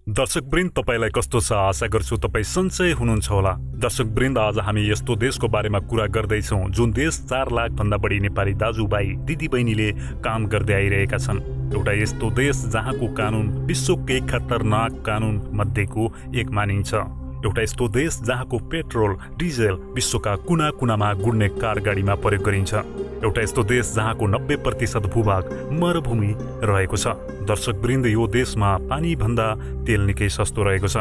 दर्शकवृन्द, तपाईलाई कस्तो छ? आशा गर्छु तपाईँ सन्चै हुनुहुन्छ होला। दर्शकवृन्द, आज हामी यस्तो देशको बारेमा कुरा गर्दैछौँ जुन देश 4 लाख भन्दा बढी नेपाली दाजुभाइ दिदीबहिनीले काम गर्दै आइरहेका छन्। एउटा यस्तो देश जहाँको कानुन विश्वको एक खतरनाक कानुन मध्येको एक मानिन्छ। एउटा यस्तो देश जहाँको पेट्रोल डिजेल विश्वका कुना कुनामा गुड्ने कार गाडीमा प्रयोग गरिन्छ। एउटा यस्तो देश जहाँको 90% भूभाग मरुभूमि रहेको छ। दर्शकवृन्द, यो देशमा पानी भन्दा तेल निकै सस्तो रहेको छ।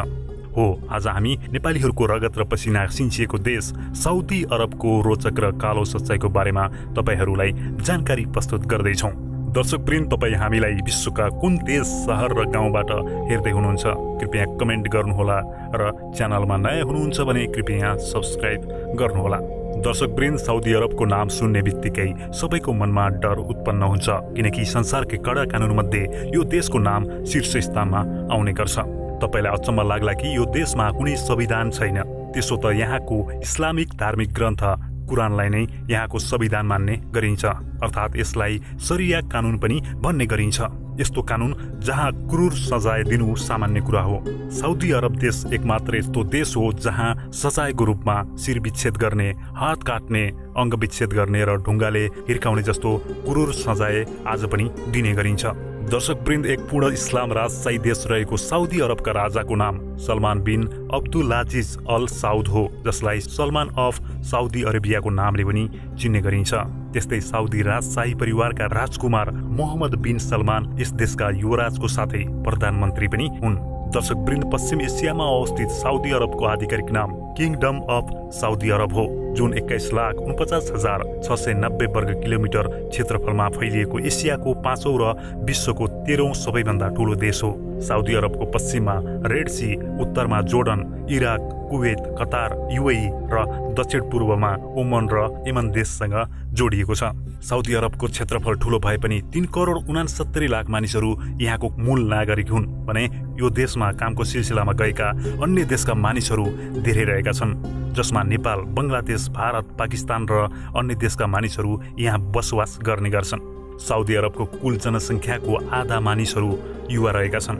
हो, आज हामी नेपालीहरूको रगत र पसिना सिंचिएको देश साउदी अरबको रोचक र कालो सच्चाइको बारेमा तपाईहरूलाई जानकारी प्रस्तुत गर्दैछौँ। दर्शकवृन्द, तपाईँ हामीलाई विश्वका कुन देश, सहर र गाउँबाट हेर्दै हुनुहुन्छ कृपया कमेन्ट गर्नुहोला र च्यानलमा नयाँ हुनुहुन्छ भने कृपया सब्स्क्राइब गर्नुहोला। दर्शकवृन्द, साउदी अरबको नाम सुन्ने बित्तिकै सबैको मनमा डर उत्पन्न हुन्छ, किनकि संसारकै कडा कानुनमध्ये यो देशको नाम शीर्ष स्थानमा आउने गर्छ। तपाईलाई अचम्म लाग्ला कि यो देशमा कुनै संविधान छैन। त्यसो त यहाँको इस्लामिक धार्मिक ग्रन्थ कुरानलाई नै यहाँको संविधान मान्ने गरिन्छ, अर्थात् यसलाई शरिया कानुन पनि भन्ने गरिन्छ। यस्तो कानुन जहाँ क्रूर सजाय दिनु सामान्य कुरा हो। साउदी अरब देश एकमात्र यस्तो देश हो जहाँ सजायको रूपमा शिर विच्छेद गर्ने, हात काट्ने, अङ्ग विच्छेद गर्ने र ढुङ्गाले हिर्काउने जस्तो क्रूर सजाय आज पनि दिने गरिन्छ। दर्शकवृन्द, एक पूर्ण इस्लाम राजशाही देश रहेको साउदी अरबका राजाको नाम सलमान बिन अब्दुलाजिज अल साउद हो, जसलाई सलमान अफ साउदी अरेबियाको नामले पनि चिन्ने गरिन्छ। त्यस्तै साउदी राजशाही परिवारका राजकुमार मोहम्मद बिन सलमान यस देशका युवराजको साथै प्रधानमन्त्री पनि हुन्। दर्शकवृन्द, पश्चिम एसियामा अवस्थित साउदी अरबको आधिकारिक नाम किङडम अफ साउदी अरब हो, जुन 21,49,690 वर्ग किलोमिटर क्षेत्रफलमा फैलिएको एसियाको 5औं र विश्वको 13औं सबैभन्दा ठूलो देश हो। साउदी अरबको पश्चिममा रेड सी, उत्तरमा Jordan, Iraq, Kuwait, Qatar, UAE र दक्षिण पूर्वमा ओमन र यमन देशसँग जोडिएको छ। साउदी अरबको क्षेत्रफल ठूलो भए पनि 3,69,00,000 मानिसहरू यहाँको मूल नागरिक हुन् भने यो देशमा कामको सिलसिलामा गएका अन्य देशका मानिसहरू धेरै रहेका छन्, जसमा नेपाल, बङ्गलादेश, भारत, पाकिस्तान र अन्य देशका मानिसहरू यहाँ बसोबास गर्ने गर्छन्। साउदी अरबको कुल जनसङ्ख्याको आधा मानिसहरू युवा रहेका छन्।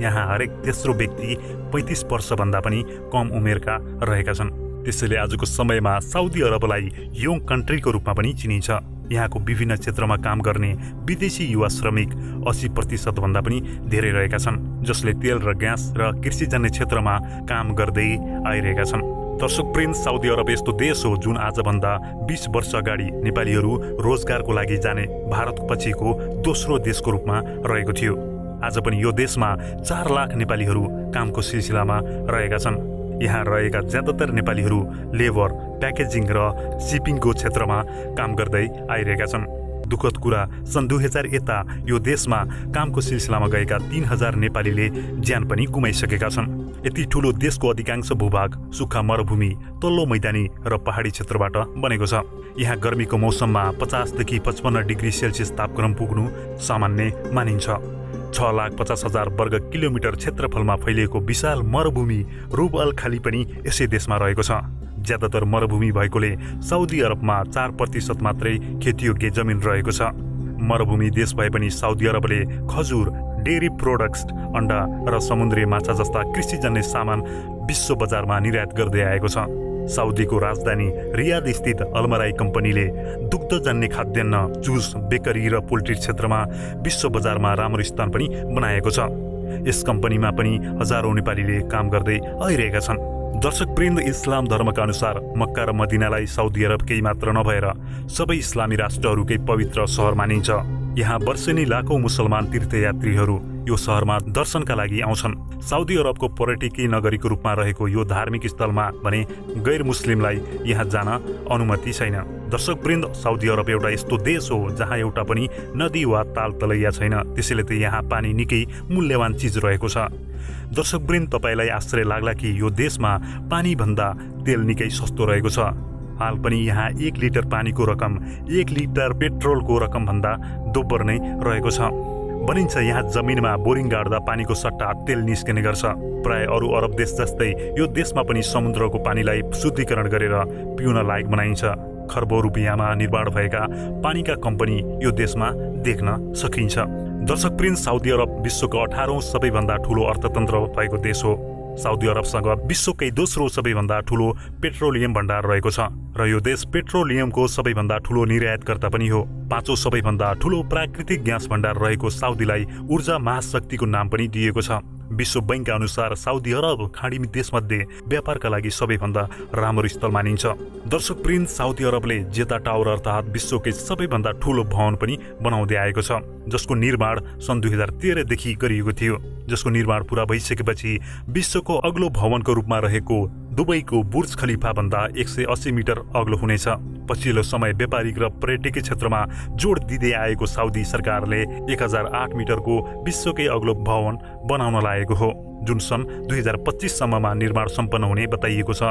यहाँ हरेक तेस्रो व्यक्ति 35 वर्षभन्दा पनि कम उमेरका रहेका छन्। त्यसैले आजको समयमा साउदी अरबलाई यङ कन्ट्रीको रूपमा पनि चिनिन्छ। यहाँको विभिन्न क्षेत्रमा काम गर्ने विदेशी युवा श्रमिक 80% भन्दा पनि धेरै रहेका छन्, जसले तेल र ग्यास र कृषिजन्य क्षेत्रमा काम गर्दै आइरहेका छन्। दर्शकवृन्द, साउदी अरब यस्तो देश हो जुन आजभन्दा 20 वर्ष अगाडि नेपालीहरू रोजगारको लागि जाने भारतको पछिको दोस्रो देशको रूपमा रहेको थियो। आज पनि यो देशमा 4 लाख नेपालीहरू कामको सिलसिलामा रहेका छन्। यहाँ रहेका ज्यादातर नेपालीहरू लेबर, प्याकेजिङ र सिपिङको क्षेत्रमा काम गर्दै आइरहेका छन्। दुःखद कुरा, सन् 2000 यता यो देशमा कामको सिलसिलामा गएका 3000 नेपालीले ज्यान पनि गुमाइसकेका छन्। यति ठूलो देशको अधिकांश भूभाग सुक्खा मरुभूमि, तल्लो मैदानी र पहाडी क्षेत्रबाट बनेको छ। यहाँ गर्मीको मौसममा 50 देखि 55 डिग्री सेल्सियस तापक्रम पुग्नु सामान्य मानिन्छ। 6,50,000 वर्ग किलोमिटर क्षेत्रफलमा फैलिएको विशाल मरुभूमि रुब अल खाली पनि यसै देशमा रहेको छ। ज्यादातर मरुभूमि भएकोले साउदी अरबमा 4% मात्रै खेतीयोग्य जमिन रहेको छ। मरुभूमि देश भए पनि साउदी अरबले खजुर, डेयरी प्रोडक्ट्स, अन्डा र समुद्री माछा जस्ता कृषिजन्य सामान विश्व बजारमा निर्यात गर्दै आएको छ। साउदीको राजधानी रियाद स्थित अलमराई कम्पनीले दुग्धजन्य खाद्यान्न, जुस, बेकरी र पोल्ट्री क्षेत्रमा विश्व बजारमा राम्रो स्थान पनि बनाएको छ। यस कम्पनीमा पनि हजारौं नेपालीले काम गर्दै आइरहेका छन्। दर्शकवृन्द, इस्लाम धर्मका अनुसार मक्का र मदिनालाई साउदी अरब केही मात्र नभएर सबै इस्लामी राष्ट्रहरूकै पवित्र सहर मानिन्छ। यहाँ वर्षेनी लाखौं मुसलमान तीर्थयात्रीहरू यो सहरमा दर्शनका लागि आउँछन्। साउदी अरबको पर्यटकीय नगरीको रूपमा रहेको यो धार्मिक स्थलमा भने गैर मुस्लिमलाई यहाँ जान अनुमति छैन। दर्शकवृन्द, साउदी अरब एउटा यस्तो देश हो जहाँ एउटा पनि नदी वा ताल तलैया छैन, त्यसैले त यहाँ पानी निकै मूल्यवान चिज रहेको छ। दर्शकवृन्द, तपाईलाई आश्चर्य लाग्ला कि यो देशमा पानी भन्दा तेल निकै सस्तो रहेको छ। हाल पनि यहाँ 1 लिटर पानीको रकम 1 लिटर पेट्रोलको रकम भन्दा दोब्बर नै रहेको छ। भनिन्छ यहाँ जमिनमा बोरिङ गाड्दा पानीको सट्टा तेल निस्किने गर्छ। प्राय अरू अरब देश जस्तै यो देशमा पनि समुद्रको पानीलाई शुद्धिकरण गरेर पिउन लायक बनाइन्छ। खर्बौं रुपियाँमा निर्माण भएका पानीका कम्पनी यो देशमा देख्न सकिन्छ। दर्शकवृन्द, साउदी अरब विश्वको 18औं सबैभन्दा ठूलो अर्थतन्त्र भएको देश हो। साउदी अरबसँग विश्वकै दोस्रो सबैभन्दा ठूलो पेट्रोलियम भण्डार रहेको छ र यो देश पेट्रोलियमको सबैभन्दा ठूलो निर्यातकर्ता पनि हो। पाँचौं सबैभन्दा ठूलो प्राकृतिक ग्यास भण्डार रहेको साउदीलाई ऊर्जा महाशक्तिको नाम पनि दिएको छ। विश्व बैंकका अनुसार साउदी अरब खाडी देशमध्ये व्यापारका लागि सबैभन्दा राम्रो स्थल मानिन्छ। दर्शकवृन्द, साउदी अरबले जेता टावर अर्थात् विश्वकै सबैभन्दा ठूलो भवन पनि बनाउँदै आएको छ, जसको निर्माण सन् 2013 देखि गरिएको थियो। जसको निर्माण पूरा भइसकेपछि विश्वको अग्लो भवनको रूपमा रहेको दुबईको बुर्ज खलिफा भन्दा 180 मिटर अग्लो हुनेछ। पछिल्लो समय व्यापारिक र पर्यटकीय क्षेत्रमा जोड दिँदै आएको साउदी सरकारले 1008 मिटरको विश्वकै अग्लो भवन बनाउन लागेको हो, जुन सन् 2025 सम्ममा निर्माण सम्पन्न हुने बताइएको छ।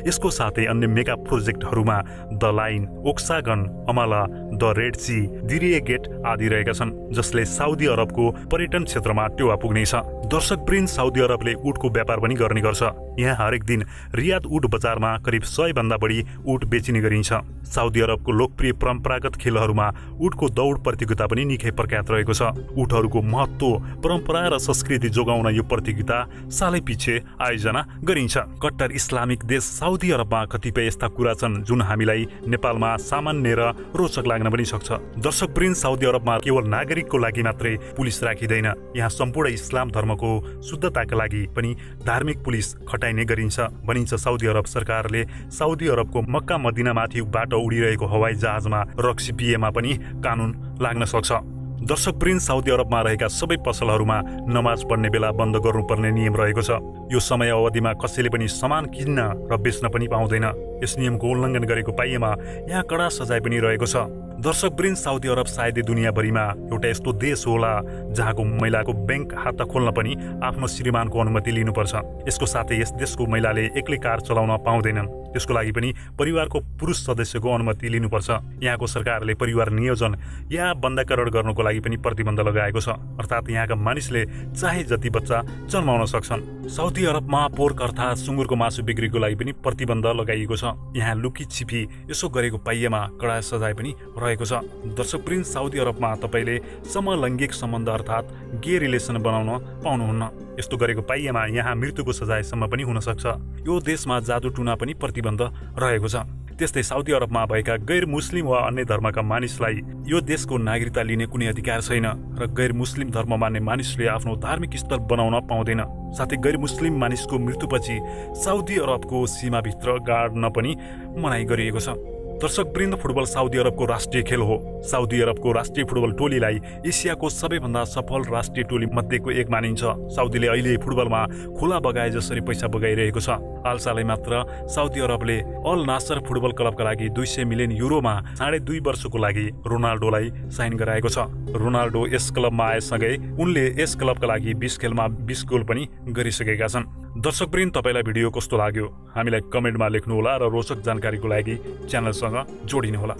यसको साथै अन्य मेगा प्रोजेक्टहरूमा the Line, Oxagon, Amaala, the Red Sea, Diriyah gate आदि रहेका छन्, जसले साउदी अरबको पर्यटन क्षेत्रमा टेवा पुग्नेछ। दर्शकवृन्द, साउदी अरबले उटको व्यापार पनि गर्ने गर्छ। यहाँ हरेक दिन रियाद उट बजारमा करिब 100 भन्दा बढी उट बेचिने गरिन्छ। साउदी अरबको लोकप्रिय परम्परागत खेलहरूमा उटको दौड प्रतियोगिता पनि निकै प्रख्यात रहेको छ। उटहरूको महत्त्व, परम्परा र संस्कृति जोगाउन यो प्रतियोगिता सालै पछि आयोजना गरिन्छ। कट्टर इस्लामिक देश साउदी अरबमा कतिपय यस्ता कुरा छन् जुन हामीलाई नेपालमा सामान्य र रोचक लाग्न पनि सक्छ। दर्शकवृन्द, साउदी अरबमा केवल नागरिकको लागि मात्रै पुलिस राखिँदैन। यहाँ सम्पूर्ण इस्लाम धर्मको शुद्धताका लागि पनि धार्मिक पुलिस खटाइने गरिन्छ। भनिन्छ साउदी अरब सरकारले साउदी अरबको मक्का मदिनामाथिबाट उडिरहेको हवाई जहाजमा रक्सी पिएमा पनि कानुन लाग्न सक्छ। दर्शकवृन्द, साउदी अरबमा रहेका सबै पसलहरूमा नमाज पढ्ने बेला बन्द गर्नुपर्ने नियम रहेको छ। यो समय अवधिमा कसैले पनि सामान किन्न र बेच्न पनि पाउँदैन। यस नियमको उल्लङ्घन गरेको पाइएमा यहाँ कडा सजाय पनि रहेको छ। दर्शकवृन्द, साउदी अरब सायदै दुनियाँभरिमा एउटा यस्तो देश होला जहाँको महिलाको ब्याङ्क खाता खोल्न पनि आफ्नो श्रीमानको अनुमति लिनुपर्छ। यसको साथै यस देशको महिलाले एक्लै कार चलाउन पाउँदैनन्। त्यसको लागि पनि परिवारको पुरुष सदस्यको अनुमति लिनुपर्छ। यहाँको सरकारले परिवार नियोजन या बन्दाकरण गर्नको लागि पनि प्रतिबन्ध लगाएको छ, अर्थात् यहाँका मानिसले चाहे जति बच्चा जन्माउन सक्छन्। साउदी अरबमा पोर्क अर्थात् सुँगुरको मासु बिक्रीको लागि पनि प्रतिबन्ध लगाइएको छ। यहाँ लुकी छिपी यसो गरेको पाइएमा कडा सजाय पनि रहेको छ। दर्शकवृन्द, साउदी अरबमा तपाईँले समलैङ्गिक सम्बन्ध अर्थात् गे रिलेसन बनाउन पाउनुहुन्न। यस्तो गरेको पाइएमा यहाँ मृत्युको सजायसम्म पनि हुन सक्छ। यो देशमा जादु टुना पनि प्रतिबन्ध रहेको छ। त्यस्तै साउदी अरबमा भएका गैर मुस्लिम वा अन्य धर्मका मानिसलाई यो देशको नागरिकता लिने कुनै अधिकार छैन र गैर मुस्लिम धर्म मान्ने मानिसले आफ्नो धार्मिक स्थल बनाउन पाउँदैन। साथै गैर मुस्लिम मानिसको मृत्युपछि साउदी अरबको सीमाभित्र गाड्न पनि मनाइ गरिएको छ। दर्शकवृन्द, फुटबल साउदी अरबको राष्ट्रिय खेल हो। साउदी अरबको राष्ट्रिय फुटबल टोलीलाई एसियाको सबैभन्दा सफल राष्ट्रिय टोली मध्येको एक मानिन्छ। साउदीले अहिले फुटबलमा खोला बगाए जसरी पैसा बगाइरहेको छ। हालसालै मात्र साउदी अरबले अल नासर फुटबल क्लबका लागि 200 मिलियन युरोमा 2.5 वर्षको लागि रोनाल्डोलाई साइन गराएको छ। रोनाल्डो यस क्लबमा आएसँगै उनले यस क्लबका लागि 20 खेलमा 20 गोल पनि गरिसकेका छन्। दर्शकवृन्द, तपाईँलाई भिडियो कस्तो लाग्यो हामीलाई कमेन्टमा लेख्नुहोला र रोचक जानकारीको लागि च्यानलसँग जोडिनुहोला।